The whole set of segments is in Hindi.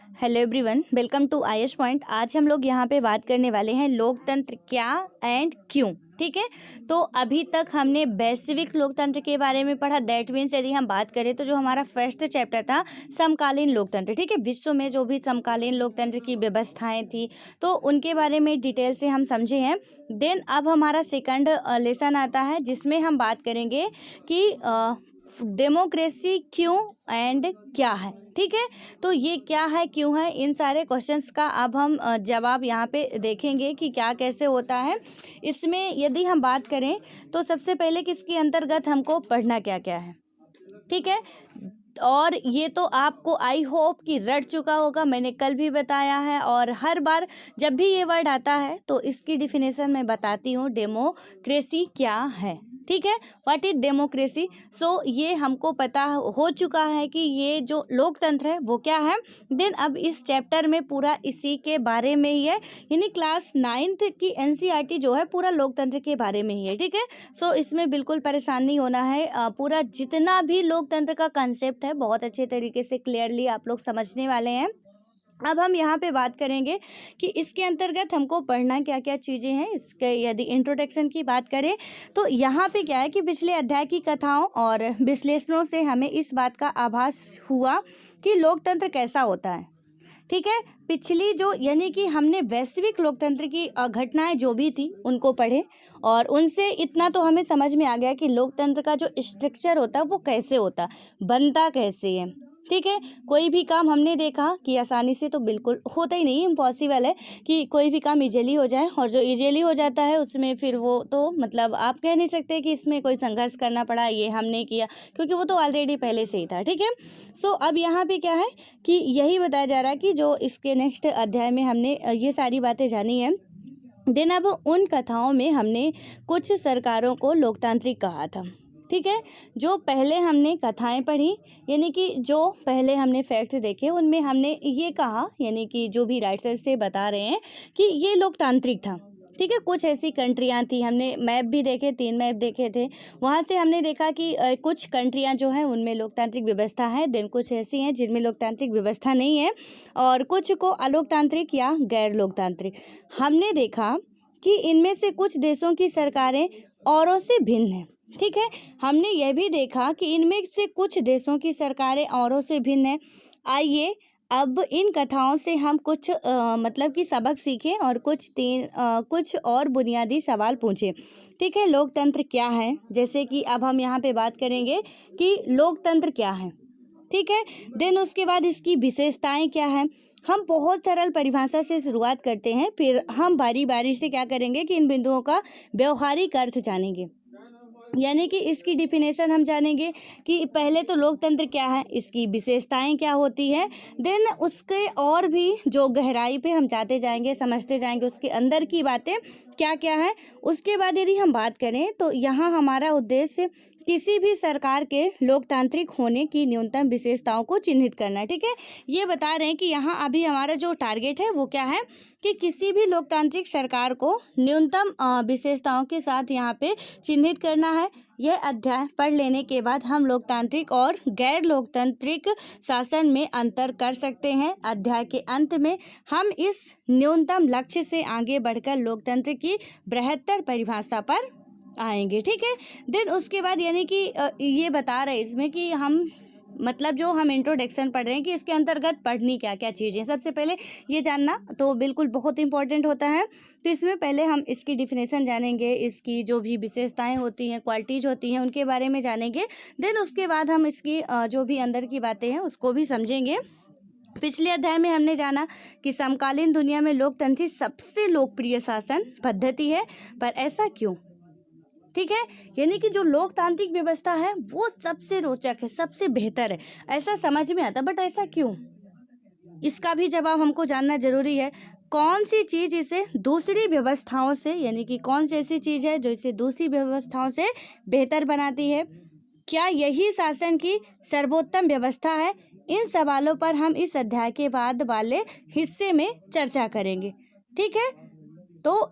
Hello everyone, welcome to Ayush point. आज हम लोग यहाँ पे बात करने वाले हैं लोकतंत्र क्या एंड क्यों। ठीक है, तो अभी तक हमने वैश्विक लोकतंत्र के बारे में पढ़ा। दैट मीन्स यदि हम बात करें तो जो हमारा फर्स्ट चैप्टर था समकालीन लोकतंत्र, ठीक है, विश्व में जो भी समकालीन लोकतंत्र की व्यवस्थाएं थी तो उनके बारे में डिटेल से हम समझे हैं। देन अब हमारा सेकंड लेसन आता है जिसमें हम बात करेंगे कि डेमोक्रेसी क्यों एंड क्या है। ठीक है, तो ये क्या है, क्यों है, इन सारे क्वेश्चंस का अब हम जवाब यहाँ पे देखेंगे कि क्या कैसे होता है। इसमें यदि हम बात करें तो सबसे पहले किसके अंतर्गत हमको पढ़ना क्या क्या है। ठीक है, और ये तो आपको आई होप कि रट चुका होगा, मैंने कल भी बताया है और हर बार जब भी ये वर्ड आता है तो इसकी डिफिनेशन मैं बताती हूँ, डेमोक्रेसी क्या है। ठीक है, व्हाट इज डेमोक्रेसी। सो ये हमको पता हो चुका है कि ये जो लोकतंत्र है वो क्या है। देन अब इस चैप्टर में पूरा इसी के बारे में ही है, यानी क्लास 9th की एनसीईआरटी जो है पूरा लोकतंत्र के बारे में ही है। ठीक है, सो इसमें बिल्कुल परेशान नहीं होना है। पूरा जितना भी लोकतंत्र का कंसेप्ट है बहुत अच्छे तरीके से क्लियरली आप लोग समझने वाले हैं। अब हम यहाँ पे बात करेंगे कि इसके अंतर्गत हमको पढ़ना क्या क्या चीज़ें हैं। इसके यदि इंट्रोडक्शन की बात करें तो यहाँ पे क्या है कि पिछले अध्याय की कथाओं और विश्लेषणों से हमें इस बात का आभास हुआ कि लोकतंत्र कैसा होता है। ठीक है, पिछली जो यानी कि हमने वैश्विक लोकतंत्र की घटनाएं जो भी थी उनको पढ़े और उनसे इतना तो हमें समझ में आ गया कि लोकतंत्र का जो स्ट्रक्चर होता है वो कैसे होता, बनता कैसे है। ठीक है, कोई भी काम हमने देखा कि आसानी से तो बिल्कुल होता ही नहीं, इम्पॉसिबल है कि कोई भी काम इजीली हो जाए, और जो इजीली हो जाता है उसमें फिर वो तो मतलब आप कह नहीं सकते कि इसमें कोई संघर्ष करना पड़ा, ये हमने किया, क्योंकि वो तो ऑलरेडी पहले से ही था। ठीक है, सो अब यहाँ पे क्या है कि यही बताया जा रहा है कि जो इसके नेक्स्ट अध्याय में हमने ये सारी बातें जानी है। देन अब उन कथाओं में हमने कुछ सरकारों को लोकतांत्रिक कहा था। ठीक है, जो पहले हमने कथाएं पढ़ी यानी कि जो पहले हमने फैक्ट देखे उनमें हमने ये कहा, यानी कि जो भी राइटर्स से बता रहे हैं कि ये लोकतांत्रिक था। ठीक है, कुछ ऐसी कंट्रियां थी, हमने मैप भी देखे, 3 मैप देखे थे, वहाँ से हमने देखा कि कुछ कंट्रियां जो हैं उनमें लोकतांत्रिक व्यवस्था है। देन कुछ ऐसी हैं जिनमें लोकतांत्रिक व्यवस्था नहीं है और कुछ को अलोकतांत्रिक या गैर लोकतांत्रिक। हमने देखा कि इनमें से कुछ देशों की सरकारें औरों से भिन्न हैं। ठीक है, हमने यह भी देखा कि इनमें से कुछ देशों की सरकारें औरों से भिन्न हैं। आइए अब इन कथाओं से हम कुछ मतलब कि सबक सीखें और कुछ और बुनियादी सवाल पूछें। ठीक है, लोकतंत्र क्या है, जैसे कि अब हम यहाँ पे बात करेंगे कि लोकतंत्र क्या है। ठीक है, देन उसके बाद इसकी विशेषताएं क्या है। हम बहुत सरल परिभाषा से शुरुआत करते हैं, फिर हम बारी बारी से क्या करेंगे कि इन बिंदुओं का व्यवहारिक अर्थ जानेंगे, यानी कि इसकी डिफिनेशन हम जानेंगे कि पहले तो लोकतंत्र क्या है, इसकी विशेषताएं क्या होती है। देन उसके और भी जो गहराई पे हम जाते जाएंगे, समझते जाएंगे उसके अंदर की बातें क्या क्या है। उसके बाद यदि हम बात करें तो यहाँ हमारा उद्देश्य किसी भी सरकार के लोकतांत्रिक होने की न्यूनतम विशेषताओं को चिन्हित करना है। ठीक है, ये बता रहे हैं कि यहाँ अभी हमारा जो टारगेट है वो क्या है कि किसी भी लोकतांत्रिक सरकार को न्यूनतम विशेषताओं के साथ यहाँ पे चिन्हित करना है। यह अध्याय पढ़ लेने के बाद हम लोकतांत्रिक और गैर लोकतांत्रिक शासन में अंतर कर सकते हैं। अध्याय के अंत में हम इस न्यूनतम लक्ष्य से आगे बढ़कर लोकतंत्र की बृहत्तर परिभाषा पर आएंगे। ठीक है, देन उसके बाद यानी कि ये बता रहे इसमें कि हम मतलब जो हम इंट्रोडक्शन पढ़ रहे हैं कि इसके अंतर्गत पढ़नी क्या क्या चीज़ें, सबसे पहले ये जानना तो बिल्कुल बहुत इंपॉर्टेंट होता है। तो इसमें पहले हम इसकी डिफिनेशन जानेंगे, इसकी जो भी विशेषताएं होती हैं, क्वालिटीज़ होती हैं, उनके बारे में जानेंगे। देन उसके बाद हम इसकी जो भी अंदर की बातें हैं उसको भी समझेंगे। पिछले अध्याय में हमने जाना कि समकालीन दुनिया में लोकतंत्र सबसे लोकप्रिय शासन पद्धति है, पर ऐसा क्यों। ठीक है, यानी कि जो लोकतांत्रिक व्यवस्था है वो सबसे रोचक है, सबसे बेहतर है, ऐसा समझ में आता, बट ऐसा क्यों, इसका भी जवाब हमको जानना जरूरी है। कौन सी चीज़ इसे दूसरी व्यवस्थाओं से, यानी कि कौन सी ऐसी चीज़ है जो इसे दूसरी व्यवस्थाओं से बेहतर बनाती है, क्या यही शासन की सर्वोत्तम व्यवस्था है। इन सवालों पर हम इस अध्याय के बाद वाले हिस्से में चर्चा करेंगे। ठीक है, तो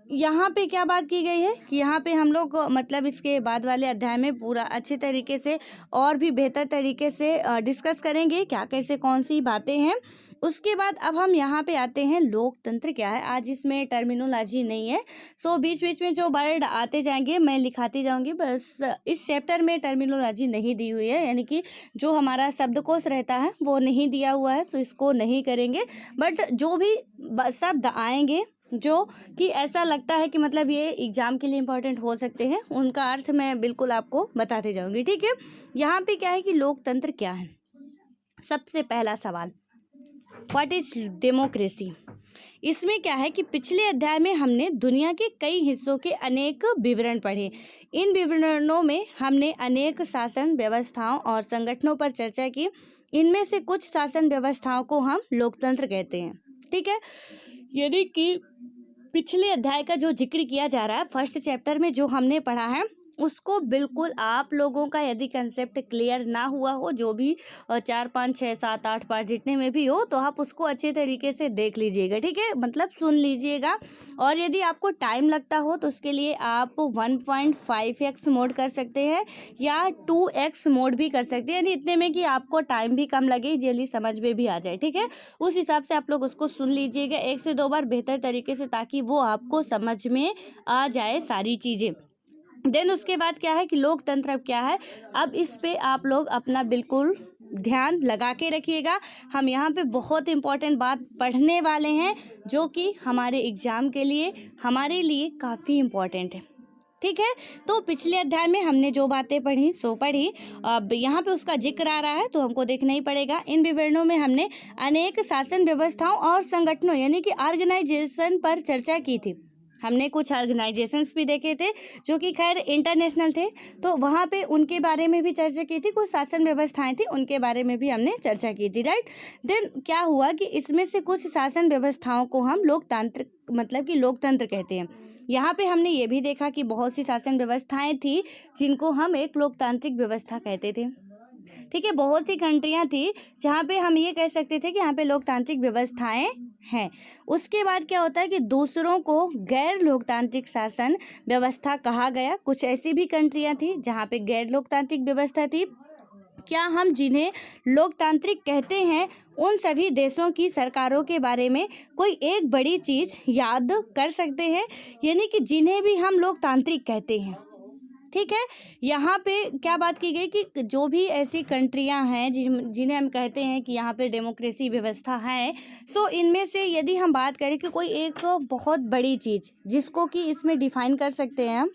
यहाँ पे क्या बात की गई है कि यहाँ पे हम लोग मतलब इसके बाद वाले अध्याय में पूरा अच्छे तरीके से और भी बेहतर तरीके से डिस्कस करेंगे क्या कैसे कौन सी बातें हैं। उसके बाद अब हम यहाँ पे आते हैं लोकतंत्र क्या है। आज इसमें टर्मिनोलॉजी नहीं है, सो बीच बीच में जो वर्ड आते जाएंगे मैं लिखाती जाऊंगी, बस इस चैप्टर में टर्मिनोलॉजी नहीं दी हुई है, यानी कि जो हमारा शब्दकोश रहता है वो नहीं दिया हुआ है, तो इसको नहीं करेंगे। बट जो भी शब्द आएंगे जो कि ऐसा लगता है कि मतलब ये एग्जाम के लिए इम्पोर्टेंट हो सकते हैं, उनका अर्थ मैं बिल्कुल आपको बताते जाऊंगी, ठीक है। यहाँ पे क्या है कि लोकतंत्र क्या है। सबसे पहला सवाल, व्हाट इज डेमोक्रेसी। इसमें क्या है कि पिछले अध्याय में हमने दुनिया के कई हिस्सों के अनेक विवरण पढ़े। इन विवरणों में हमने अनेक शासन व्यवस्थाओं और संगठनों पर चर्चा की। इनमें से कुछ शासन व्यवस्थाओं को हम लोकतंत्र कहते हैं, ठीक है। यानी कि पिछले अध्याय का जो जिक्र किया जा रहा है, फर्स्ट चैप्टर में जो हमने पढ़ा है उसको बिल्कुल आप लोगों का यदि कंसेप्ट क्लियर ना हुआ हो, जो भी 4 5 6 7 8 पार्ट जितने में भी हो, तो आप उसको अच्छे तरीके से देख लीजिएगा, ठीक है, मतलब सुन लीजिएगा। और यदि आपको टाइम लगता हो तो उसके लिए आप 1.5x मोड कर सकते हैं या 2x मोड भी कर सकते हैं, यानी इतने में कि आपको टाइम भी कम लगे, जल्दी समझ में भी आ जाए, ठीक है। उस हिसाब से आप लोग उसको सुन लीजिएगा 1 से 2 बार बेहतर तरीके से, ताकि वो आपको समझ में आ जाए सारी चीज़ें। देन उसके बाद क्या है कि लोकतंत्र अब क्या है, अब इस पे आप लोग अपना बिल्कुल ध्यान लगा के रखिएगा। हम यहाँ पे बहुत इंपॉर्टेंट बात पढ़ने वाले हैं जो कि हमारे एग्जाम के लिए हमारे लिए काफ़ी इम्पॉर्टेंट है, ठीक है। तो पिछले अध्याय में हमने जो बातें पढ़ी सो पढ़ी, अब यहाँ पे उसका जिक्र आ रहा है तो हमको देखना ही पड़ेगा। इन विवरणों में हमने अनेक शासन व्यवस्थाओं और संगठनों यानी कि ऑर्गेनाइजेशन पर चर्चा की थी। हमने कुछ ऑर्गेनाइजेशंस भी देखे थे जो कि खैर इंटरनेशनल थे, तो वहाँ पे उनके बारे में भी चर्चा की थी। कुछ शासन व्यवस्थाएं थी उनके बारे में भी हमने चर्चा की थी, राइट। देन क्या हुआ कि इसमें से कुछ शासन व्यवस्थाओं को हम लोकतांत्र मतलब कि लोकतंत्र कहते हैं। यहाँ पे हमने ये भी देखा कि बहुत सी शासन व्यवस्थाएं थी जिनको हम एक लोकतांत्रिक व्यवस्था कहते थे, ठीक है। बहुत सी कंट्रियां थी जहाँ पे हम ये कह सकते थे कि यहाँ पे लोकतांत्रिक व्यवस्थाएं हैं। उसके बाद क्या होता है कि दूसरों को गैर लोकतांत्रिक शासन व्यवस्था कहा गया। कुछ ऐसी भी कंट्रियां थी जहाँ पे गैर लोकतांत्रिक व्यवस्था थी। क्या हम जिन्हें लोकतांत्रिक कहते हैं उन सभी देशों की सरकारों के बारे में कोई एक बड़ी चीज़ याद कर सकते हैं, यानी कि जिन्हें भी हम लोकतांत्रिक कहते हैं, ठीक है। यहाँ पे क्या बात की गई कि जो भी ऐसी कंट्रियां हैं जिन्हें हम कहते हैं कि यहाँ पे डेमोक्रेसी व्यवस्था है, सो इनमें से यदि हम बात करें कि कोई एक बहुत बड़ी चीज़ जिसको कि इसमें डिफाइन कर सकते हैं हम।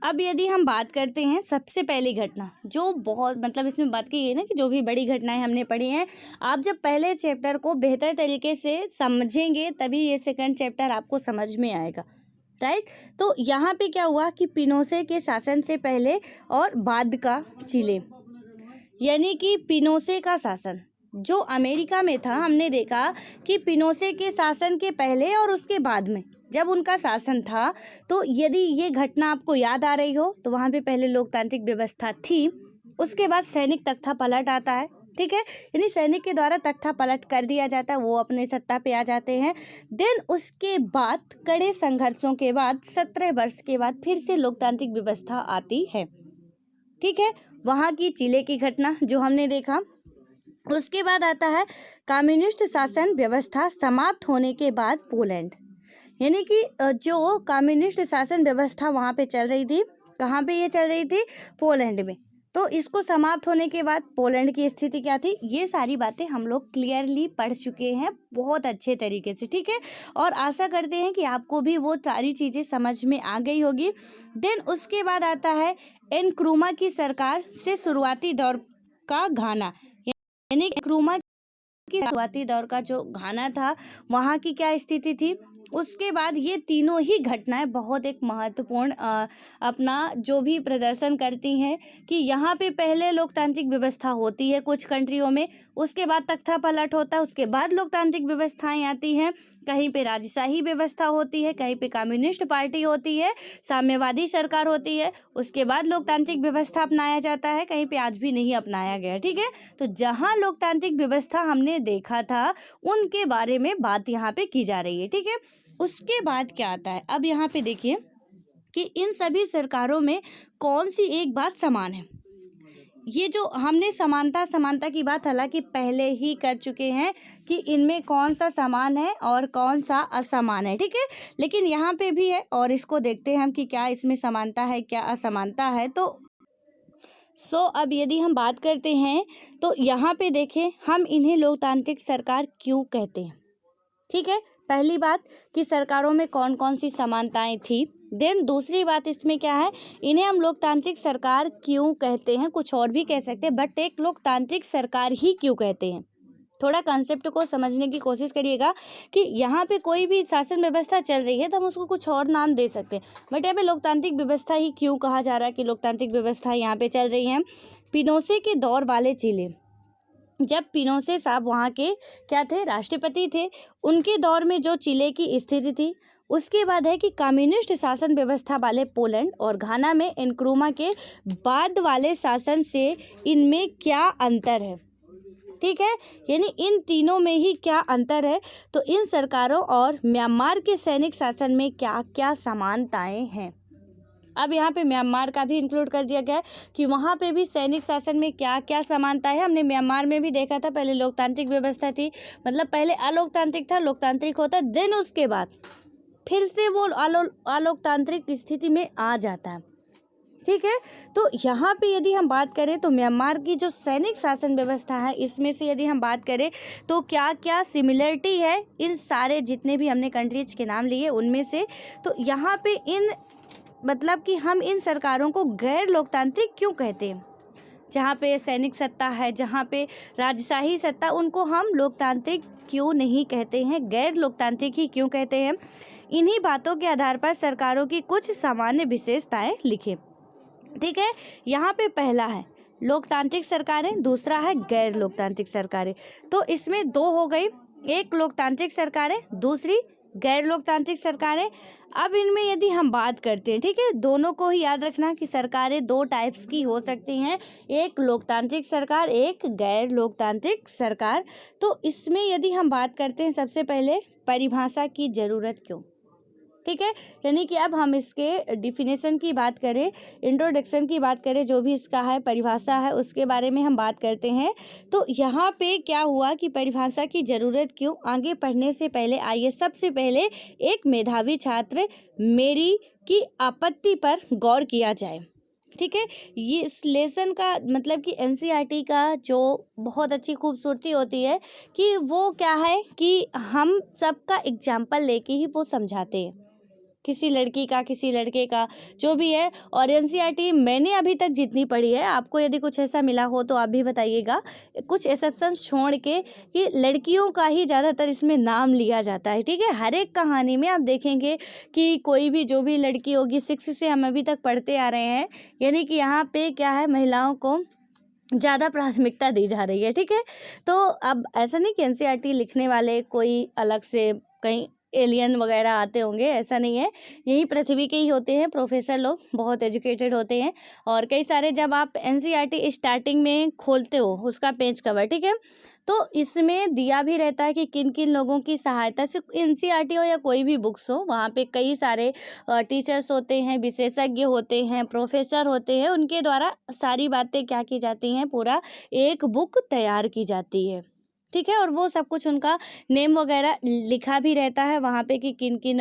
अब यदि हम बात करते हैं सबसे पहली घटना जो बहुत मतलब इसमें बात की गई ना कि जो भी बड़ी घटनाएं हमने पढ़ी हैं, आप जब पहले चैप्टर को बेहतर तरीके से समझेंगे तभी ये सेकंड चैप्टर आपको समझ में आएगा, राइट। तो यहाँ पे क्या हुआ कि पिनोसे के शासन से पहले और बाद का चिले, यानी कि पिनोसे का शासन जो अमेरिका में था, हमने देखा कि पिनोसे के शासन के पहले और उसके बाद में जब उनका शासन था, तो यदि ये घटना आपको याद आ रही हो तो वहाँ पे पहले लोकतांत्रिक व्यवस्था थी। उसके बाद सैनिक तख्ता पलट आता है, ठीक है, यानी सैनिक के द्वारा तख्ता पलट कर दिया जाता है, वो अपने सत्ता पे आ जाते हैं। देन उसके बाद कड़े संघर्षों के बाद 17 वर्ष के बाद फिर से लोकतांत्रिक व्यवस्था आती है, ठीक है। वहाँ की चिले की घटना जो हमने देखा। उसके बाद आता है कम्युनिस्ट शासन व्यवस्था समाप्त होने के बाद पोलैंड, यानी कि जो कम्युनिस्ट शासन व्यवस्था वहाँ पे चल रही थी, कहाँ पे ये चल रही थी, पोलैंड में। तो इसको समाप्त होने के बाद पोलैंड की स्थिति क्या थी, ये सारी बातें हम लोग क्लियरली पढ़ चुके हैं बहुत अच्छे तरीके से, ठीक है। और आशा करते हैं कि आपको भी वो सारी चीज़ें समझ में आ गई होगी। देन उसके बाद आता है एनक्रूमा की सरकार से शुरुआती दौर का घाना, यानी एनक्रूमा की शुरुआती दौर का जो घाना था वहाँ की क्या स्थिति थी। उसके बाद ये तीनों ही घटनाएं बहुत एक महत्वपूर्ण अपना जो भी प्रदर्शन करती हैं कि यहाँ पे पहले लोकतांत्रिक व्यवस्था होती है कुछ कंट्रियों में, उसके बाद तख्ता पलट होता है, उसके बाद लोकतांत्रिक व्यवस्थाएं आती हैं। कहीं पे राजशाही व्यवस्था होती है, कहीं पे कम्युनिस्ट पार्टी होती है, साम्यवादी सरकार होती है, उसके बाद लोकतांत्रिक व्यवस्था अपनाया जाता है, कहीं पे आज भी नहीं अपनाया गया, ठीक है। तो जहाँ लोकतांत्रिक व्यवस्था हमने देखा था उनके बारे में बात यहाँ पे की जा रही है, ठीक है। उसके बाद क्या आता है, अब यहाँ पे देखिए कि इन सभी सरकारों में कौन सी एक बात समान है। ये जो हमने समानता की बात हालांकि पहले ही कर चुके हैं कि इनमें कौन सा समान है और कौन सा असमान है, ठीक है। लेकिन यहाँ पे भी है और इसको देखते हैं हम कि क्या इसमें समानता है क्या असमानता है। तो अब यदि हम बात करते हैं तो यहाँ पे देखें हम इन्हें लोकतांत्रिक सरकार क्यों कहते हैं, ठीक है। पहली बात कि सरकारों में कौन कौन सी समानताएं थी। देन दूसरी बात इसमें क्या है, इन्हें हम लोकतांत्रिक सरकार क्यों कहते हैं, कुछ और भी कह सकते हैं बट एक लोकतांत्रिक सरकार ही क्यों कहते हैं। थोड़ा कॉन्सेप्ट को समझने की कोशिश करिएगा कि यहाँ पे कोई भी शासन व्यवस्था चल रही है तो हम उसको कुछ और नाम दे सकते हैं बट यहाँ पे लोकतांत्रिक व्यवस्था ही क्यों कहा जा रहा है कि लोकतांत्रिक व्यवस्था यहाँ पे चल रही है। पिनोसे के दौर वाले चिले, जब पिनोसे साहब वहाँ के क्या थे, राष्ट्रपति थे, उनके दौर में जो चिले की स्थिति थी। उसके बाद है कि कम्युनिस्ट शासन व्यवस्था वाले पोलैंड और घाना में इनक्रूमा के बाद वाले शासन से इनमें क्या अंतर है, ठीक है। यानी इन तीनों में ही क्या अंतर है। तो इन सरकारों और म्यांमार के सैनिक शासन में क्या क्या समानताएं हैं। अब यहाँ पे म्यांमार का भी इंक्लूड कर दिया गया है कि वहाँ पे भी सैनिक शासन में क्या क्या समानता है। हमने म्यांमार में भी देखा था, पहले लोकतांत्रिक व्यवस्था थी, मतलब पहले अलोकतांत्रिक था, लोकतांत्रिक होता, देन उसके बाद फिर से वो अलोकतांत्रिक स्थिति में आ जाता है, ठीक है। तो यहाँ पे यदि हम बात करें तो म्यांमार की जो सैनिक शासन व्यवस्था है इसमें से यदि हम बात करें तो क्या क्या सिमिलरिटी है इन सारे जितने भी हमने कंट्रीज के नाम लिए उनमें से। तो यहाँ पे इन मतलब कि हम इन सरकारों को गैर लोकतांत्रिक क्यों कहते हैं। जहाँ पे सैनिक सत्ता है, जहाँ पे राजशाही सत्ता, उनको हम लोकतांत्रिक क्यों नहीं कहते हैं, गैर लोकतांत्रिक ही क्यों कहते हैं। इन्हीं बातों के आधार पर सरकारों की कुछ सामान्य विशेषताएं लिखें, ठीक है। यहाँ पे पहला है लोकतांत्रिक सरकारें, दूसरा है गैर लोकतांत्रिक सरकारें। तो इसमें दो हो गई, एक लोकतांत्रिक सरकारें, दूसरी गैर लोकतांत्रिक सरकारें। अब इनमें यदि हम बात करते हैं, ठीक है, दोनों को ही याद रखना कि सरकारें दो टाइप्स की हो सकती हैं, एक लोकतांत्रिक सरकार, एक गैर लोकतांत्रिक सरकार। तो इसमें यदि हम बात करते हैं सबसे पहले परिभाषा की ज़रूरत क्यों, ठीक है। यानी कि अब हम इसके डिफिनेशन की बात करें, इंट्रोडक्शन की बात करें, जो भी इसका है परिभाषा है उसके बारे में हम बात करते हैं। तो यहाँ पे क्या हुआ कि परिभाषा की ज़रूरत क्यों, आगे पढ़ने से पहले आइए सबसे पहले एक मेधावी छात्र मेरी की आपत्ति पर गौर किया जाए, ठीक है। ये इस लेसन का मतलब कि एनसीईआरटी का जो बहुत अच्छी खूबसूरती होती है कि वो क्या है कि हम सबका एग्जाम्पल लेके ही वो समझाते हैं, किसी लड़की का किसी लड़के का जो भी है। और एनसीईआरटी मैंने अभी तक जितनी पढ़ी है, आपको यदि कुछ ऐसा मिला हो तो आप भी बताइएगा, कुछ एक्सेप्शंस छोड़ के कि लड़कियों का ही ज़्यादातर इसमें नाम लिया जाता है, ठीक है। हर एक कहानी में आप देखेंगे कि कोई भी जो भी लड़की होगी, 6 से हम अभी तक पढ़ते आ रहे हैं, यानी कि यहाँ पे क्या है महिलाओं को ज़्यादा प्राथमिकता दी जा रही है, ठीक है। तो अब ऐसा नहीं कि एनसीईआरटी लिखने वाले कोई अलग से कहीं एलियन वगैरह आते होंगे, ऐसा नहीं है, यही पृथ्वी के ही होते हैं, प्रोफेसर लोग बहुत एजुकेटेड होते हैं। और कई सारे जब आप एनसीईआरटी स्टार्टिंग में खोलते हो उसका पेज कवर, ठीक है, तो इसमें दिया भी रहता है कि किन किन लोगों की सहायता से, एनसीईआरटी हो या कोई भी बुक्स हो, वहाँ पे कई सारे टीचर्स होते हैं, विशेषज्ञ होते हैं, प्रोफेसर होते हैं, उनके द्वारा सारी बातें क्या की जाती हैं, पूरा एक बुक तैयार की जाती है, ठीक है। और वो सब कुछ उनका नेम वगैरह लिखा भी रहता है वहाँ पे कि किन किन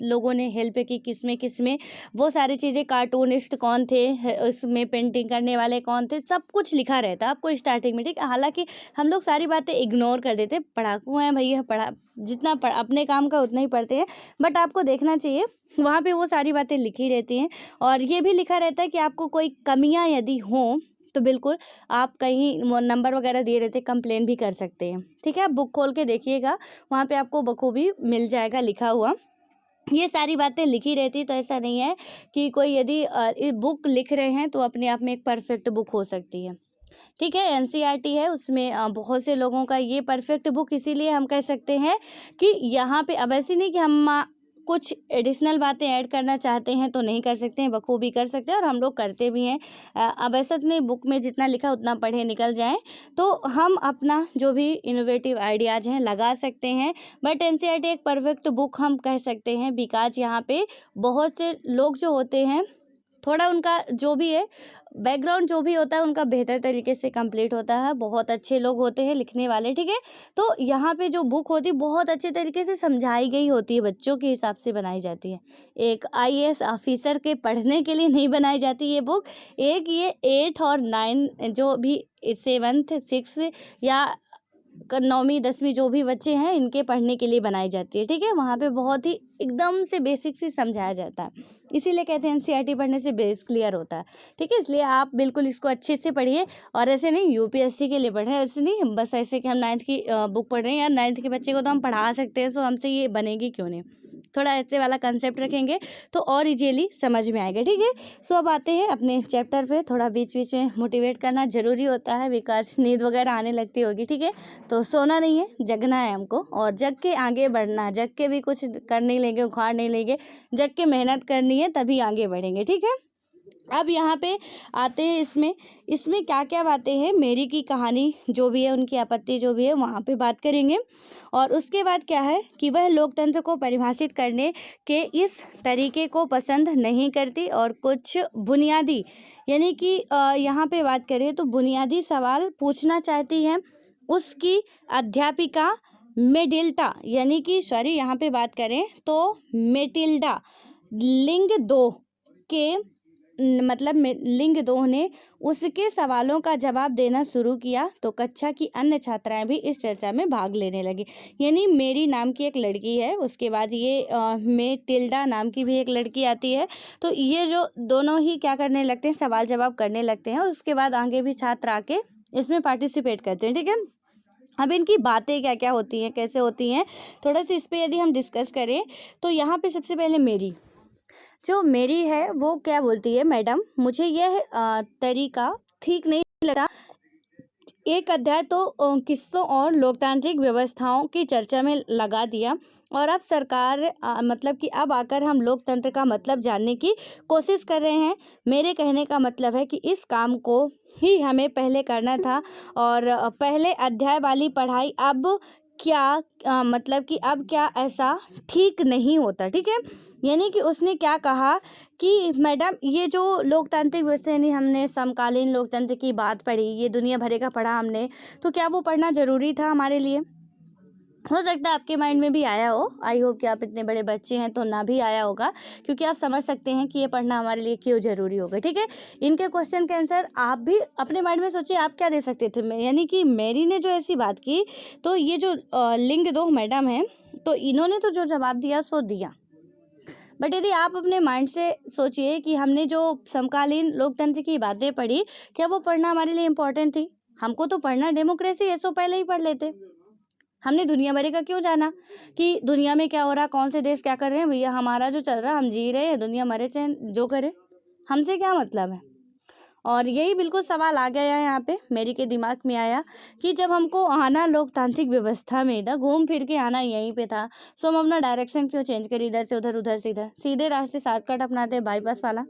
लोगों ने हेल्प की, किस में वो सारी चीज़ें, कार्टूनिस्ट कौन थे, उसमें पेंटिंग करने वाले कौन थे, सब कुछ लिखा रहता है आपको स्टार्टिंग में, ठीक है। हालांकि हम लोग सारी बातें इग्नोर कर देते, पढ़ाकू हैं भैया, जितना अपने काम का उतना ही पढ़ते हैं, बट आपको देखना चाहिए वहाँ पे वो सारी बातें लिखी रहती हैं। और ये भी लिखा रहता है कि आपको कोई कमियाँ यदि हों तो बिल्कुल आप कहीं नंबर वगैरह दिए रहते, कंप्लेन भी कर सकते हैं, ठीक है। आप बुक खोल के देखिएगा, वहाँ पे आपको बखूबी मिल जाएगा लिखा हुआ, ये सारी बातें लिखी रहती। तो ऐसा नहीं है कि कोई यदि बुक लिख रहे हैं तो अपने आप में एक परफेक्ट बुक हो सकती है, ठीक है। एनसीईआरटी है, उसमें बहुत से लोगों का ये परफेक्ट बुक इसीलिए हम कह सकते हैं कि यहाँ पे अब ऐसी नहीं कि हम कुछ एडिशनल बातें ऐड करना चाहते हैं तो नहीं कर सकते हैं, बखूबी कर सकते हैं और हम लोग करते भी हैं। अब ऐसा तो नहीं बुक में जितना लिखा उतना पढ़े निकल जाएं, तो हम अपना जो भी इनोवेटिव आइडियाज़ हैं लगा सकते हैं। बट एनसीईआरटी एक परफेक्ट बुक हम कह सकते हैं, बिकॉज यहाँ पे बहुत से लोग जो होते हैं थोड़ा उनका जो भी है बैकग्राउंड जो भी होता है उनका बेहतर तरीके से कंप्लीट होता है, बहुत अच्छे लोग होते हैं लिखने वाले, ठीक है। तो यहाँ पे जो बुक होती है बहुत अच्छे तरीके से समझाई गई होती है, बच्चों के हिसाब से बनाई जाती है। एक आईएएस ऑफिसर के पढ़ने के लिए नहीं बनाई जाती ये बुक, एक ये 8 और 9 जो भी 7th 6 या 9वीं 10वीं जो भी बच्चे हैं इनके पढ़ने के लिए बनाई जाती है, ठीक है। वहाँ पे बहुत ही एकदम से बेसिक से समझाया जाता है, इसीलिए कहते हैं एनसीईआरटी पढ़ने से बेस क्लियर होता है, ठीक है। इसलिए आप बिल्कुल इसको अच्छे से पढ़िए, और ऐसे नहीं यूपीएससी के लिए पढ़ रहे हैं, ऐसे नहीं बस ऐसे कि हम 9th की बुक पढ़ रहे हैं, यार 9th के बच्चे को तो हम पढ़ा सकते हैं, सो हमसे ये बनेगी क्यों नहीं। थोड़ा ऐसे वाला कंसेप्ट रखेंगे तो और इजीली समझ में आएगा, ठीक है। सो अब आते हैं अपने चैप्टर पे। थोड़ा बीच बीच में मोटिवेट करना ज़रूरी होता है, बिकॉज नींद वगैरह आने लगती होगी, ठीक है। तो सोना नहीं है, जगना है हमको, और जग के आगे बढ़ना, जग के भी कुछ कर नहीं लेंगे, उखाड़ नहीं लेंगे, जग के मेहनत करनी है तभी आगे बढ़ेंगे, ठीक है। अब यहाँ पे आते हैं इसमें क्या क्या बातें हैं, मेरी की कहानी जो भी है, उनकी आपत्ति जो भी है वहाँ पे बात करेंगे। और उसके बाद क्या है कि वह लोकतंत्र को परिभाषित करने के इस तरीके को पसंद नहीं करती, और कुछ बुनियादी यानी कि यहाँ पे बात करें तो बुनियादी सवाल पूछना चाहती है उसकी अध्यापिका मेटिल्डा, यानी कि सॉरी यहाँ पे बात करें तो मेटिल्डा लिंग 2 के मतलब लिंग 2 ने उसके सवालों का जवाब देना शुरू किया, तो कक्षा की अन्य छात्राएं भी इस चर्चा में भाग लेने लगी। यानी मेरी नाम की एक लड़की है, उसके बाद ये मेटिल्डा नाम की भी एक लड़की आती है, तो ये जो दोनों ही क्या करने लगते हैं, सवाल जवाब करने लगते हैं, और उसके बाद आगे भी छात्र आके इसमें पार्टिसिपेट करते हैं, ठीक है। अब इनकी बातें क्या क्या होती हैं, कैसे होती हैं, थोड़ा सा इस पर यदि हम डिस्कस करें तो यहाँ पे सबसे पहले मेरी है वो क्या बोलती है, मैडम मुझे यह तरीका ठीक नहीं लगा, एक अध्याय तो किस्तों और लोकतांत्रिक व्यवस्थाओं की चर्चा में लगा दिया, और अब सरकार मतलब कि अब आकर हम लोकतंत्र का मतलब जानने की कोशिश कर रहे हैं। मेरे कहने का मतलब है कि इस काम को ही हमें पहले करना था, और पहले अध्याय वाली पढ़ाई अब क्या मतलब कि अब क्या ऐसा ठीक नहीं होता, ठीक है। यानी कि उसने क्या कहा कि मैडम ये जो लोकतांत्रिक व्यवस्था, यानी हमने समकालीन लोकतंत्र की बात पढ़ी, ये दुनिया भरे का पढ़ा हमने, तो क्या वो पढ़ना ज़रूरी था हमारे लिए। हो सकता है आपके माइंड में भी आया हो, आई होप कि आप इतने बड़े बच्चे हैं तो ना भी आया होगा, क्योंकि आप समझ सकते हैं कि ये पढ़ना हमारे लिए क्यों ज़रूरी होगा, ठीक है। इनके क्वेश्चन का आंसर आप भी अपने माइंड में सोचिए, आप क्या दे सकते थे। यानी कि मेरी ने जो ऐसी बात की, तो ये जो लिंग 2 मैडम है, तो इन्होंने तो जो जवाब दिया सो दिया, बट यदि आप अपने माइंड से सोचिए कि हमने जो समकालीन लोकतंत्र की बातें पढ़ी, क्या वो पढ़ना हमारे लिए इम्पोर्टेंट थी। हमको तो पढ़ना डेमोक्रेसी है, सो पहले ही पढ़ लेते। हमने दुनिया भर का क्यों जाना कि दुनिया में क्या हो रहा, कौन से देश क्या कर रहे हैं, भैया हमारा जो चल रहा हम जी रहे हैं, दुनिया मरे चाहे जो करे, हमसे क्या मतलब है। और यही बिल्कुल सवाल आ गया है यहाँ पे, मेरी के दिमाग में आया कि जब हमको आना लोकतांत्रिक व्यवस्था में इधर घूम फिर के आना यहीं पे था, सो हम अपना डायरेक्शन क्यों चेंज करें, इधर से उधर, उधर से इधर, सीधे रास्ते शॉर्टकट अपनाते हैं, बाईपास वाला,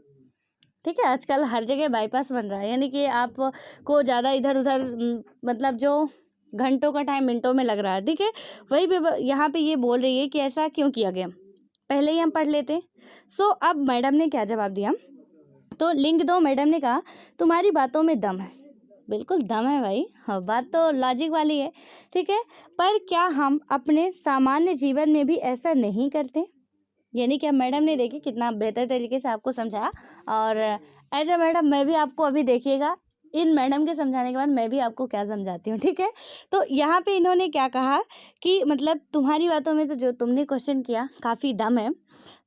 ठीक है। आजकल हर जगह बाईपास बन रहा है, यानी कि आपको ज़्यादा इधर उधर मतलब जो घंटों का टाइम मिनटों में लग रहा है, ठीक है। वही यहाँ पे ये बोल रही है कि ऐसा क्यों किया गया, पहले ही हम पढ़ लेते। सो अब मैडम ने क्या जवाब दिया, तो लिंग 2 मैडम ने कहा तुम्हारी बातों में दम है, बिल्कुल दम है भाई, हाँ बात तो लॉजिक वाली है, ठीक है। पर क्या हम अपने सामान्य जीवन में भी ऐसा नहीं करते। यानी कि अब मैडम ने देखिए कितना बेहतर तरीके से आपको समझाया, और एज अ मैडम मैं भी आपको अभी देखिएगा इन मैडम के समझाने के बाद मैं भी आपको क्या समझाती हूँ, ठीक है। तो यहाँ पे इन्होंने क्या कहा कि मतलब तुम्हारी बातों में तो जो तुमने क्वेश्चन किया काफ़ी दम है,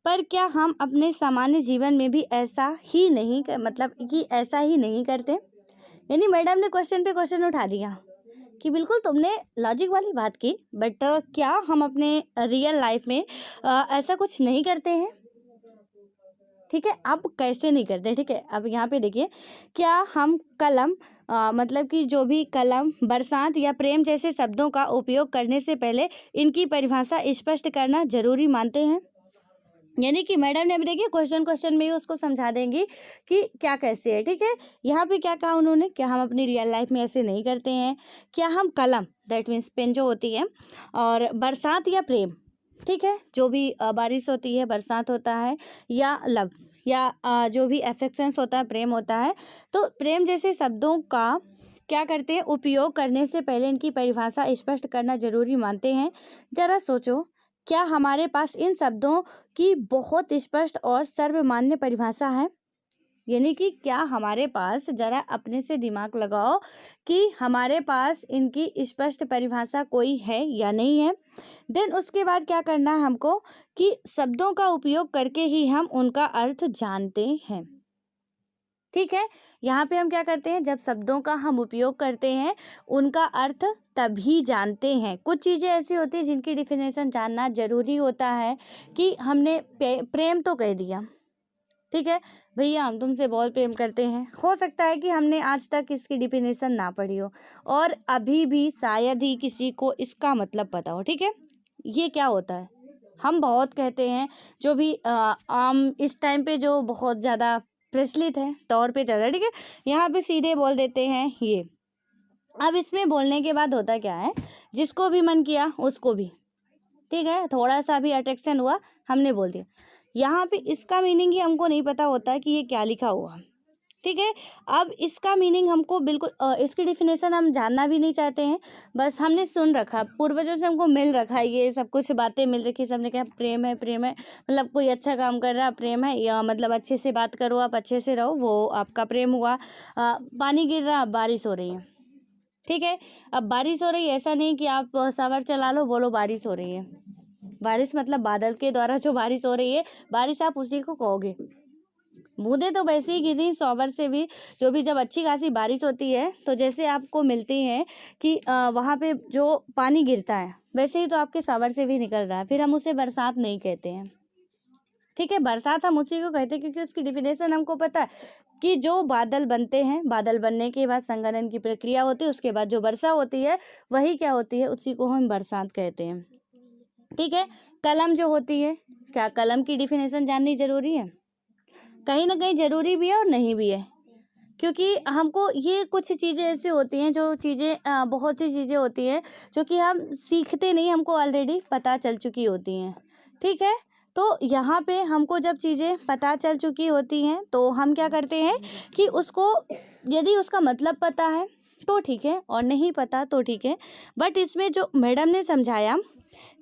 पर क्या हम अपने सामान्य जीवन में भी ऐसा ही नहीं मतलब कि ऐसा ही नहीं करते। यानी मैडम ने क्वेश्चन पे क्वेश्चन उठा दिया कि बिल्कुल तुमने लॉजिक वाली बात की, बट क्या हम अपने रियल लाइफ में ऐसा कुछ नहीं करते हैं, ठीक है। अब कैसे नहीं करते, ठीक है। अब यहाँ पे देखिए, क्या हम कलम मतलब कि जो भी कलम, बरसात या प्रेम जैसे शब्दों का उपयोग करने से पहले इनकी परिभाषा स्पष्ट करना जरूरी मानते हैं। यानी कि मैडम ने अभी देखिए क्वेश्चन में ही उसको समझा देंगी कि क्या कैसे है। ठीक है, यहाँ पे क्या कहा उन्होंने, क्या हम अपनी रियल लाइफ में ऐसे नहीं करते हैं, क्या हम कलम दैट मीन्स पेन जो होती है, और बरसात या प्रेम, ठीक है, जो भी बारिश होती है, बरसात होता है, या लव, या जो भी अफेक्शंस होता है, प्रेम होता है, तो प्रेम जैसे शब्दों का क्या करते हैं, उपयोग करने से पहले इनकी परिभाषा स्पष्ट करना जरूरी मानते हैं। जरा सोचो, क्या हमारे पास इन शब्दों की बहुत स्पष्ट और सर्वमान्य परिभाषा है? यानी कि क्या हमारे पास, जरा अपने से दिमाग लगाओ कि हमारे पास इनकी स्पष्ट परिभाषा कोई है या नहीं है। देन उसके बाद क्या करना है हमको कि शब्दों का उपयोग करके ही हम उनका अर्थ जानते हैं। ठीक है, यहाँ पे हम क्या करते हैं, जब शब्दों का हम उपयोग करते हैं उनका अर्थ तभी जानते हैं। कुछ चीज़ें ऐसी होती हैं जिनकी डिफिनेशन जानना जरूरी होता है। कि हमने प्रेम तो कह दिया, ठीक है भैया हम तुमसे बहुत प्रेम करते हैं, हो सकता है कि हमने आज तक इसकी डिफिनेशन ना पढ़ी हो और अभी भी शायद ही किसी को इसका मतलब पता हो। ठीक है, ये क्या होता है, हम बहुत कहते हैं, जो भी आम इस टाइम पे जो बहुत ज़्यादा प्रचलित है तौर पे चल रहा है। ठीक है, यहाँ पे सीधे बोल देते हैं ये। अब इसमें बोलने के बाद होता क्या है, जिसको भी मन किया उसको भी, ठीक है, थोड़ा सा भी अट्रैक्शन हुआ हमने बोल दिया। यहाँ पे इसका मीनिंग ही हमको नहीं पता होता कि ये क्या लिखा हुआ। ठीक है, अब इसका मीनिंग हमको बिल्कुल इसकी डिफिनेशन हम जानना भी नहीं चाहते हैं, बस हमने सुन रखा, पूर्वजों से हमको मिल रखा है, ये सब कुछ बातें मिल रखी, सबने कहा प्रेम है, प्रेम है मतलब कोई अच्छा काम कर रहा प्रेम है, या मतलब अच्छे से बात करो, आप अच्छे से रहो, वो आपका प्रेम हुआ। पानी गिर रहा, बारिश हो रही है। ठीक है, अब बारिश हो रही है, ऐसा नहीं कि आप सवर चला लो बोलो बारिश हो रही है। बारिश मतलब बादल के द्वारा जो बारिश हो रही है, बारिश आप उसी को कहोगे। बूंदे तो वैसे ही गिरी सॉवर से भी, जो भी जब अच्छी खासी बारिश होती है तो जैसे आपको मिलती है कि वहाँ पे जो पानी गिरता है, वैसे ही तो आपके सॉवर से भी निकल रहा है, फिर हम उसे बरसात नहीं कहते हैं। ठीक है, बरसात हम उसी को कहते हैं क्योंकि उसकी डिफिनेशन हमको पता है कि जो बादल बनते हैं, बादल बनने के बाद संघनन की प्रक्रिया होती है, उसके बाद जो वर्षा होती है वही क्या होती है, उसी को हम बरसात कहते हैं। ठीक है, कलम जो होती है, क्या कलम की डिफिनेशन जाननी जरूरी है? कहीं ना कहीं जरूरी भी है और नहीं भी है, क्योंकि हमको ये कुछ चीज़ें ऐसी होती हैं, जो चीज़ें बहुत सी चीज़ें होती हैं जो कि हम सीखते नहीं, हमको ऑलरेडी पता चल चुकी होती हैं। ठीक है, तो यहाँ पे हमको जब चीज़ें पता चल चुकी होती हैं तो हम क्या करते हैं कि उसको, यदि उसका मतलब पता है तो ठीक है, और नहीं पता तो ठीक है। बट इसमें जो मैडम ने समझाया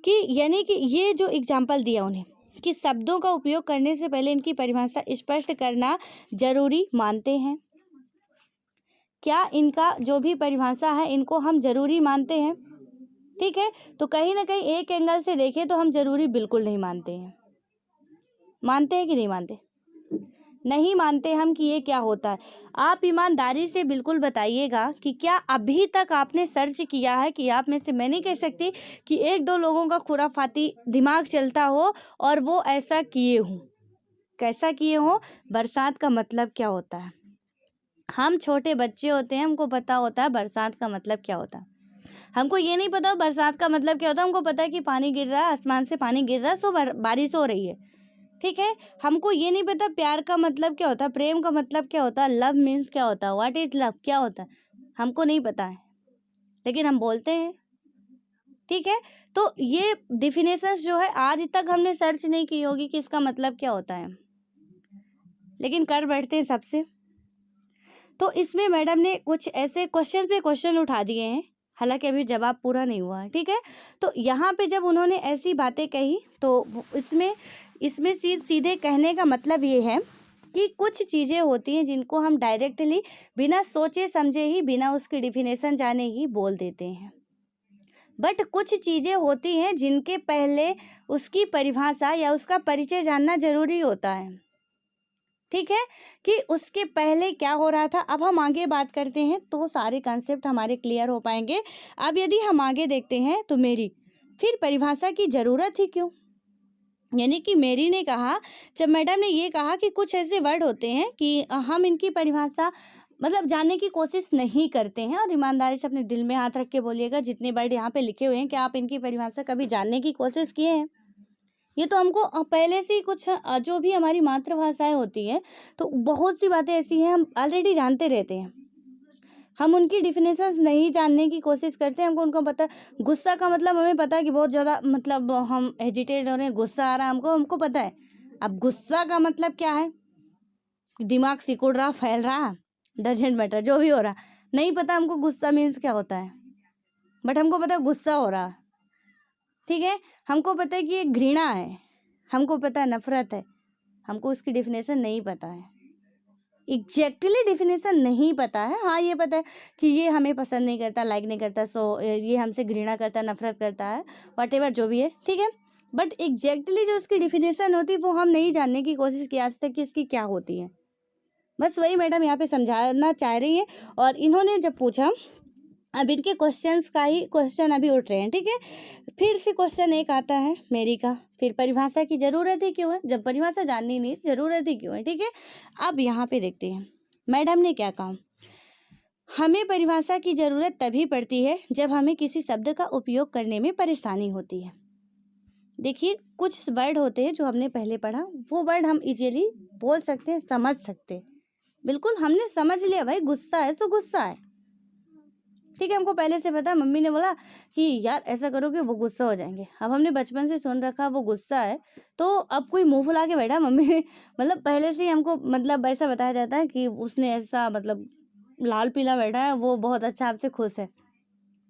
कि यानी कि ये जो एग्जाम्पल दिया उन्हें कि शब्दों का उपयोग करने से पहले इनकी परिभाषा स्पष्ट करना जरूरी मानते हैं। क्या इनका जो भी परिभाषा है इनको हम जरूरी मानते हैं? ठीक है, तो कहीं ना कहीं एक एंगल से देखें तो हम जरूरी बिल्कुल नहीं मानते हैं। मानते हैं कि नहीं मानते? नहीं मानते हम कि ये क्या होता है। आप ईमानदारी से बिल्कुल बताइएगा कि क्या अभी तक आपने सर्च किया है, कि आप में से मैं नहीं कह सकती कि एक दो लोगों का खुराफाती दिमाग चलता हो और वो ऐसा किए हों। कैसा किए हों? बरसात का मतलब क्या होता है, हम छोटे बच्चे होते हैं, हमको पता होता है बरसात का मतलब क्या होता है। हमको ये नहीं पता बरसात का मतलब क्या होता है, हमको पता है कि पानी गिर रहा है, आसमान से पानी गिर रहा है, सो बारिश हो रही है। ठीक है, हमको ये नहीं पता प्यार का मतलब क्या होता है, प्रेम का मतलब क्या होता है, लव मीन्स क्या होता है, व्हाट इज लव क्या होता है, हमको नहीं पता है, लेकिन हम बोलते हैं। ठीक है, तो ये डिफिनेशंस जो है आज तक हमने सर्च नहीं की होगी कि इसका मतलब क्या होता है, लेकिन कर बैठते हैं सबसे। तो इसमें मैडम ने कुछ ऐसे क्वेश्चन पे क्वेश्चन उठा दिए हैं, हालांकि अभी जवाब पूरा नहीं हुआ है। ठीक है, तो यहाँ पे जब उन्होंने ऐसी बातें कही तो इसमें सीधे कहने का मतलब ये है कि कुछ चीज़ें होती हैं जिनको हम डायरेक्टली बिना सोचे समझे ही, बिना उसकी डिफिनेशन जाने ही बोल देते हैं। बट कुछ चीज़ें होती हैं जिनके पहले उसकी परिभाषा या उसका परिचय जानना जरूरी होता है। ठीक है, कि उसके पहले क्या हो रहा था। अब हम आगे बात करते हैं तो सारे कॉन्सेप्ट हमारे क्लियर हो पाएंगे। अब यदि हम आगे देखते हैं तो मेरी फिर परिभाषा की ज़रूरत ही क्यों, यानी कि मेरी ने कहा, जब मैडम ने ये कहा कि कुछ ऐसे वर्ड होते हैं कि हम इनकी परिभाषा मतलब जानने की कोशिश नहीं करते हैं, और ईमानदारी से अपने दिल में हाथ रख के बोलिएगा जितने वर्ड यहाँ पे लिखे हुए हैं, क्या आप इनकी परिभाषा कभी जानने की कोशिश किए हैं? ये तो हमको पहले से ही कुछ जो भी हमारी मातृभाषाएं होती हैं तो बहुत सी बातें ऐसी हैं हम ऑलरेडी जानते रहते हैं। हम उनकी डिफिनेशंस नहीं जानने की कोशिश करते हैं। हमको उनको पता है गुस्सा का मतलब हमें पता है कि बहुत ज़्यादा मतलब हम एजिटेट हो रहे हैं, गुस्सा आ रहा है हमको पता है। अब गुस्सा का मतलब क्या है, दिमाग सिकुड़ रहा, फैल रहा, डजेंट मैटर, जो भी हो रहा नहीं पता हमको गुस्सा मीन्स क्या होता है, बट हमको पता है गुस्सा हो रहा। ठीक है, हमको पता है कि ये घृणा है, हमको पता है नफरत है, हमको उसकी डिफिनेशन नहीं पता है, एग्जैक्टली डिफिनेशन नहीं पता है। हाँ ये पता है कि ये हमें पसंद नहीं करता, लाइक नहीं करता, सो ये हमसे घृणा करता है, नफरत करता है, व्हाटएवर जो भी है। ठीक है, बट एग्जैक्टली जो उसकी डिफिनेशन होती है वो हम नहीं जानने की कोशिश की आज तक कि इसकी क्या होती है। बस वही मैडम यहाँ पे समझाना चाह रही है। और इन्होंने जब पूछा, अब इनके क्वेश्चंस का ही क्वेश्चन अभी उठ रहे हैं। ठीक है, फिर से क्वेश्चन एक आता है मेरी का, फिर परिभाषा की ज़रूरत ही क्यों है, जब परिभाषा जाननी नहीं ज़रूरत ही क्यों है। ठीक है, अब यहाँ पे देखते हैं मैडम ने क्या कहा। हमें परिभाषा की ज़रूरत तभी पड़ती है जब हमें किसी शब्द का उपयोग करने में परेशानी होती है। देखिए कुछ वर्ड होते हैं जो हमने पहले पढ़ा, वो वर्ड हम इजीली बोल सकते हैं, समझ सकते हैं। बिल्कुल हमने समझ लिया भाई गुस्सा है तो गुस्सा है। ठीक है, हमको पहले से पता है, मम्मी ने बोला कि यार ऐसा करोगे वो गुस्सा हो जाएंगे। अब हमने बचपन से सुन रखा वो गुस्सा है, तो अब कोई मुंह फुला के बैठा मम्मी ने मतलब पहले से ही हमको मतलब ऐसा बताया जाता है कि उसने ऐसा मतलब लाल पीला बैठा है, वो बहुत अच्छा आपसे खुश है।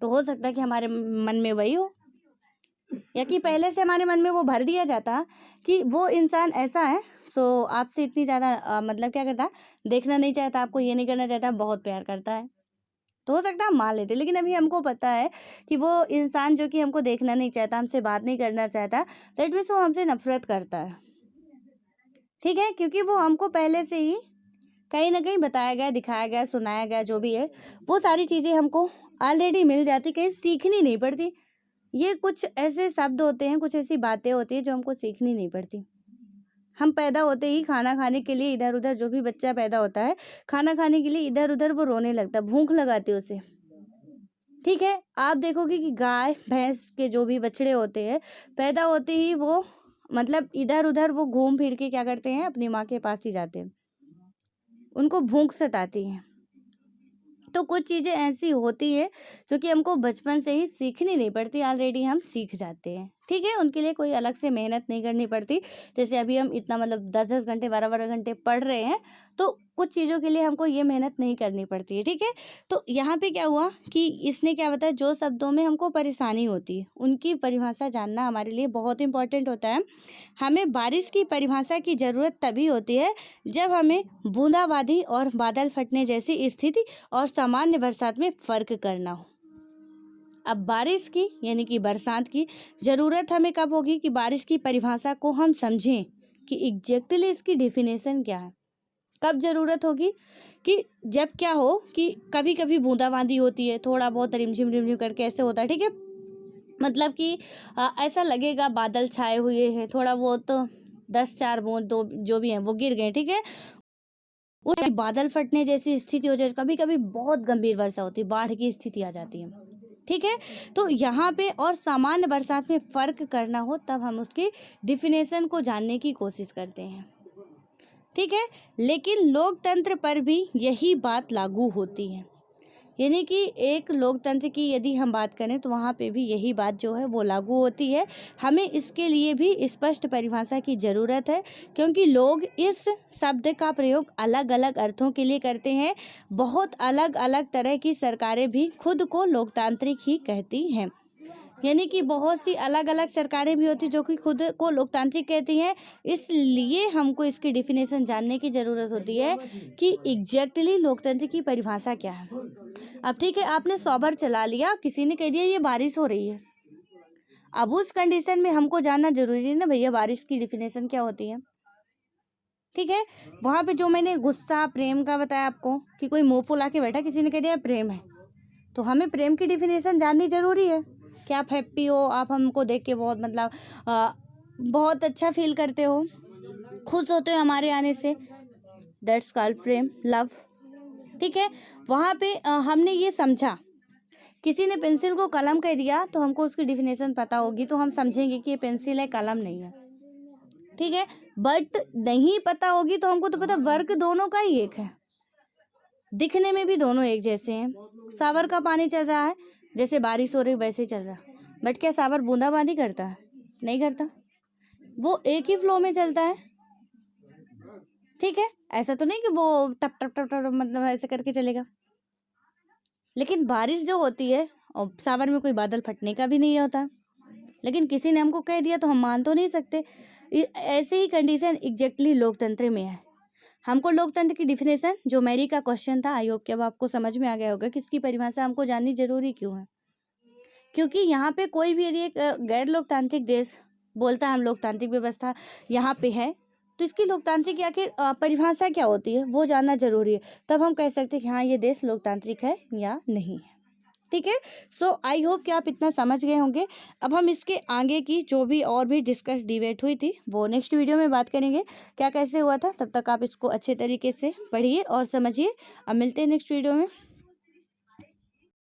तो हो सकता है कि हमारे मन में वही हो, या कि पहले से हमारे मन में वो भर दिया जाता कि वो इंसान ऐसा है, सो आपसे इतनी ज़्यादा मतलब क्या करता है, देखना नहीं चाहता, आपको ये नहीं करना चाहता, बहुत प्यार करता है। तो हो सकता है हम मान लेते, लेकिन अभी हमको पता है कि वो इंसान जो कि हमको देखना नहीं चाहता, हमसे बात नहीं करना चाहता, दैट मीन्स वो हमसे नफरत करता है। ठीक है, क्योंकि वो हमको पहले से ही कहीं ना कहीं बताया गया, दिखाया गया, सुनाया गया, जो भी है वो सारी चीज़ें हमको ऑलरेडी मिल जाती, कहीं सीखनी नहीं पड़ती। ये कुछ ऐसे शब्द होते हैं, कुछ ऐसी बातें होती हैं जो हमको सीखनी नहीं पड़ती। हम पैदा होते ही खाना खाने के लिए इधर उधर, जो भी बच्चा पैदा होता है खाना खाने के लिए इधर उधर वो रोने लगता है, भूख लगाती है उसे। ठीक है, आप देखोगे कि गाय भैंस के जो भी बछड़े होते हैं पैदा होते ही वो मतलब इधर उधर वो घूम फिर के क्या करते हैं, अपनी माँ के पास ही जाते हैं, उनको भूख सताती है। तो कुछ चीज़ें ऐसी होती है जो कि हमको बचपन से ही सीखनी नहीं पड़ती, ऑलरेडी हम सीख जाते हैं। ठीक है, उनके लिए कोई अलग से मेहनत नहीं करनी पड़ती। जैसे अभी हम इतना मतलब 10-10 घंटे 12-12 घंटे पढ़ रहे हैं, तो कुछ चीज़ों के लिए हमको ये मेहनत नहीं करनी पड़ती है। ठीक है, तो यहाँ पे क्या हुआ कि इसने क्या बताया, जो शब्दों में हमको परेशानी होती है उनकी परिभाषा जानना हमारे लिए बहुत इंपॉर्टेंट होता है। हमें बारिश की परिभाषा की ज़रूरत तभी होती है जब हमें बूंदाबांदी और बादल फटने जैसी स्थिति और सामान्य बरसात में फ़र्क करना हो। अब बारिश की यानी कि बरसात की ज़रूरत हमें कब होगी कि बारिश की परिभाषा को हम समझें कि एग्जैक्टली इसकी डेफिनेशन क्या है। कब ज़रूरत होगी कि जब क्या हो कि कभी कभी बूंदाबांदी होती है, थोड़ा बहुत रिमझिम रिमझिम करके ऐसे होता है। ठीक है, मतलब कि ऐसा लगेगा बादल छाए हुए हैं, थोड़ा बहुत तो 10-4 बूंद दो जो भी हैं वो गिर गए। ठीक है, उस बादल फटने जैसी स्थिति हो जाए, कभी कभी बहुत गंभीर वर्षा होती है, बाढ़ की स्थिति आ जाती है। ठीक है, तो यहाँ पे और सामान्य बरसात में फ़र्क करना हो तब हम उसकी डिफिनेशन को जानने की कोशिश करते हैं। ठीक है, लेकिन लोकतंत्र पर भी यही बात लागू होती है, यानी कि एक लोकतंत्र की यदि हम बात करें तो वहाँ पे भी यही बात जो है वो लागू होती है। हमें इसके लिए भी स्पष्ट परिभाषा की ज़रूरत है, क्योंकि लोग इस शब्द का प्रयोग अलग अलग अर्थों के लिए करते हैं। बहुत अलग अलग तरह की सरकारें भी खुद को लोकतांत्रिक ही कहती हैं, यानी कि बहुत सी अलग अलग सरकारें भी होती जो कि खुद को लोकतांत्रिक कहती हैं। इसलिए हमको इसकी डिफिनेशन जानने की ज़रूरत होती है कि एग्जैक्टली लोकतंत्र की परिभाषा क्या है। अब ठीक है, आपने सॉबर चला लिया, किसी ने कह दिया ये बारिश हो रही है, अब उस कंडीशन में हमको जानना जरूरी है ना भैया बारिश की डिफिनेशन क्या होती है। ठीक है, वहाँ पे जो मैंने गुस्सा प्रेम का बताया आपको कि कोई मुंह फुला के बैठा, किसी ने कह दिया प्रेम है, तो हमें प्रेम की डिफिनेशन जाननी जरूरी है कि आप हैप्पी हो, आप हमको देख के बहुत मतलब बहुत अच्छा फील करते हो, खुश होते हो हमारे आने से, दैट्स कॉल्ड प्रेम, लव। ठीक है, वहाँ पे हमने ये समझा, किसी ने पेंसिल को कलम कह दिया तो हमको उसकी डिफिनेशन पता होगी, तो हम समझेंगे कि ये पेंसिल है, कलम नहीं है। ठीक है, बट नहीं पता होगी तो हमको तो पता वर्क दोनों का ही एक है, दिखने में भी दोनों एक जैसे हैं। सावर का पानी चल रहा है, जैसे बारिश हो रही वैसे ही चल रहा है, बट क्या सावर बूंदाबांदी करता है? नहीं करता, वो एक ही फ्लो में चलता है। ठीक है, ऐसा तो नहीं कि वो टप टप टप टप मतलब ऐसे करके चलेगा। लेकिन बारिश जो होती है, और सावर में कोई बादल फटने का भी नहीं होता, लेकिन किसी ने हमको कह दिया तो हम मान तो नहीं सकते। ऐसे ही कंडीशन एग्जैक्टली लोकतंत्र में है। हमको लोकतंत्र की डिफिनेशन, जो मेरी का क्वेश्चन था, आई होप कि अब आपको समझ में आ गया होगा कि इसकी परिभाषा हमको जाननी जरूरी क्यों है। क्योंकि यहाँ पे कोई भी यदि एक गैर लोकतांत्रिक देश बोलता है हम लोकतांत्रिक व्यवस्था यहाँ पे है, तो इसकी लोकतांत्रिक आखिर परिभाषा क्या होती है वो जानना जरूरी है, तब हम कह सकते हैं कि हाँ ये देश लोकतांत्रिक है या नहीं है। ठीक है, सो आई होप कि आप इतना समझ गए होंगे। अब हम इसके आगे की जो भी और भी डिस्कस डिबेट हुई थी वो नेक्स्ट वीडियो में बात करेंगे, क्या कैसे हुआ था। तब तक आप इसको अच्छे तरीके से पढ़िए और समझिए। अब मिलते हैं नेक्स्ट वीडियो में।